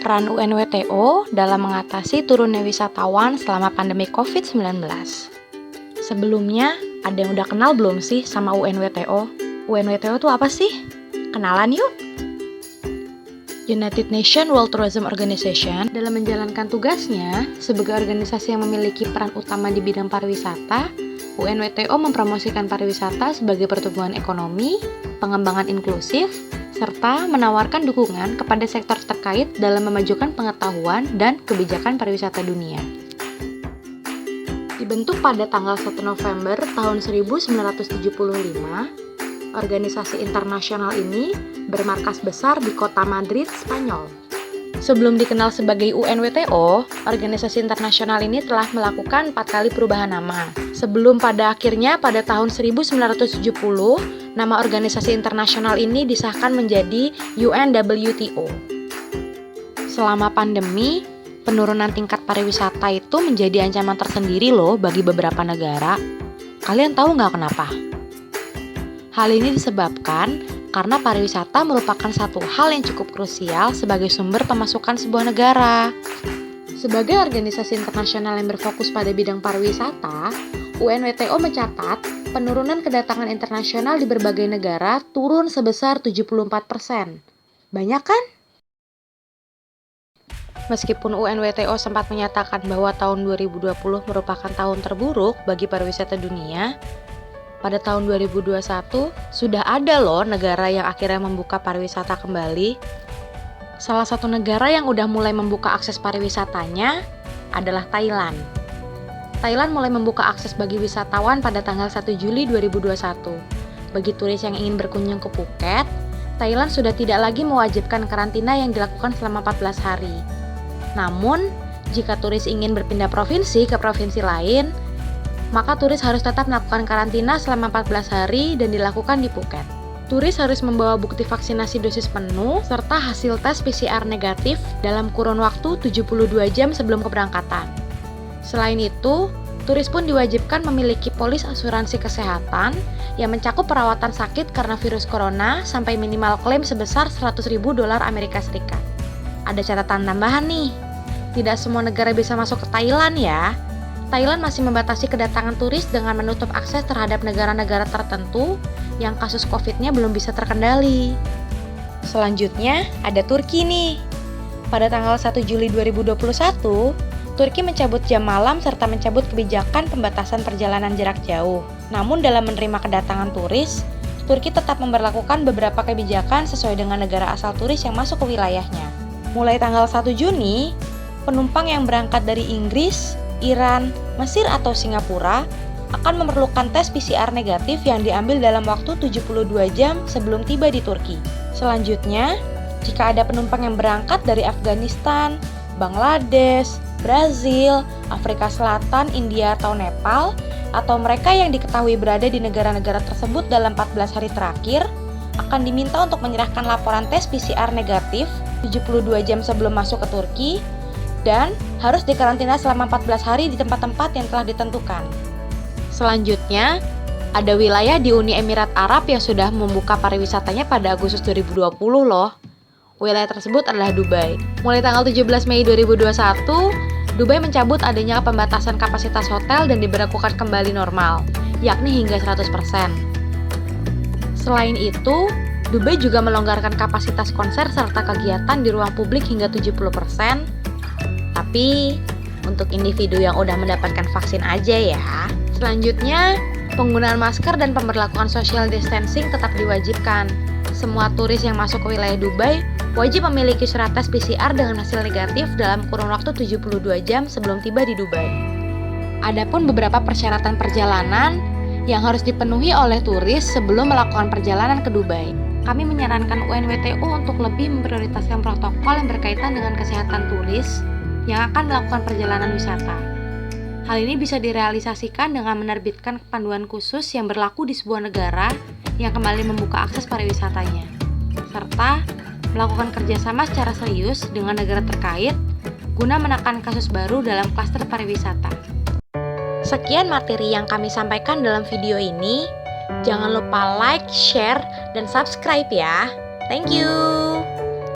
peran UNWTO dalam mengatasi turunnya wisatawan selama pandemi COVID-19. Sebelumnya, ada yang udah kenal belum sih sama UNWTO? UNWTO itu apa sih? Kenalan yuk! United Nations World Tourism Organization dalam menjalankan tugasnya sebagai organisasi yang memiliki peran utama di bidang pariwisata, UNWTO mempromosikan pariwisata sebagai pertumbuhan ekonomi, pengembangan inklusif, serta menawarkan dukungan kepada sektor terkait dalam memajukan pengetahuan dan kebijakan pariwisata dunia. Dibentuk pada tanggal 1 November tahun 1975, organisasi internasional ini bermarkas besar di kota Madrid, Spanyol. Sebelum dikenal sebagai UNWTO, organisasi internasional ini telah melakukan 4 kali perubahan nama. Sebelum pada akhirnya pada tahun 1970, nama organisasi internasional ini disahkan menjadi UNWTO. Selama pandemi, penurunan tingkat pariwisata itu menjadi ancaman tersendiri loh bagi beberapa negara. Kalian tahu nggak kenapa? Hal ini disebabkan karena pariwisata merupakan satu hal yang cukup krusial sebagai sumber pemasukan sebuah negara. Sebagai organisasi internasional yang berfokus pada bidang pariwisata, UNWTO mencatat penurunan kedatangan internasional di berbagai negara turun sebesar 74%. Banyak kan? Meskipun UNWTO sempat menyatakan bahwa tahun 2020 merupakan tahun terburuk bagi pariwisata dunia, pada tahun 2021 sudah ada loh negara yang akhirnya membuka pariwisata kembali. Salah satu negara yang udah mulai membuka akses pariwisatanya adalah Thailand. Thailand mulai membuka akses bagi wisatawan pada tanggal 1 Juli 2021. Bagi turis yang ingin berkunjung ke Phuket, Thailand sudah tidak lagi mewajibkan karantina yang dilakukan selama 14 hari. Namun, jika turis ingin berpindah provinsi ke provinsi lain, maka turis harus tetap melakukan karantina selama 14 hari dan dilakukan di Phuket. Turis harus membawa bukti vaksinasi dosis penuh serta hasil tes PCR negatif dalam kurun waktu 72 jam sebelum keberangkatan. Selain itu, turis pun diwajibkan memiliki polis asuransi kesehatan yang mencakup perawatan sakit karena virus corona sampai minimal klaim sebesar $100.000 Amerika Serikat. Ada catatan tambahan nih, tidak semua negara bisa masuk ke Thailand ya. Thailand masih membatasi kedatangan turis dengan menutup akses terhadap negara-negara tertentu yang kasus COVID-nya belum bisa terkendali. Selanjutnya, ada Turki nih. Pada tanggal 1 Juli 2021, Turki mencabut jam malam serta mencabut kebijakan pembatasan perjalanan jarak jauh. Namun dalam menerima kedatangan turis, Turki tetap memberlakukan beberapa kebijakan sesuai dengan negara asal turis yang masuk ke wilayahnya. Mulai tanggal 1 Juni, penumpang yang berangkat dari Inggris, Iran, Mesir atau Singapura akan memerlukan tes PCR negatif yang diambil dalam waktu 72 jam sebelum tiba di Turki. Selanjutnya, jika ada penumpang yang berangkat dari Afghanistan, Bangladesh, Brazil, Afrika Selatan, India atau Nepal, atau mereka yang diketahui berada di negara-negara tersebut dalam 14 hari terakhir, akan diminta untuk menyerahkan laporan tes PCR negatif 72 jam sebelum masuk ke Turki, dan harus dikarantina selama 14 hari di tempat-tempat yang telah ditentukan. Selanjutnya, ada wilayah di Uni Emirat Arab yang sudah membuka pariwisatanya pada Agustus 2020 loh. Wilayah tersebut adalah Dubai. Mulai tanggal 17 Mei 2021, Dubai mencabut adanya pembatasan kapasitas hotel dan diberlakukan kembali normal, yakni hingga 100%. Selain itu, Dubai juga melonggarkan kapasitas konser serta kegiatan di ruang publik hingga 70%, tapi untuk individu yang udah mendapatkan vaksin aja ya. Selanjutnya, penggunaan masker dan pemberlakuan social distancing tetap diwajibkan. Semua turis yang masuk ke wilayah Dubai wajib memiliki surat tes PCR dengan hasil negatif dalam kurun waktu 72 jam sebelum tiba di Dubai. Adapun beberapa persyaratan perjalanan yang harus dipenuhi oleh turis sebelum melakukan perjalanan ke Dubai. Kami menyarankan UNWTO untuk lebih memprioritaskan protokol yang berkaitan dengan kesehatan turis yang akan melakukan perjalanan wisata. Hal ini bisa direalisasikan dengan menerbitkan panduan khusus yang berlaku di sebuah negara yang kembali membuka akses pariwisatanya, serta melakukan kerjasama secara serius dengan negara terkait guna menekan kasus baru dalam klaster pariwisata. Sekian materi yang kami sampaikan dalam video ini. Jangan lupa like, share, dan subscribe ya. Thank you!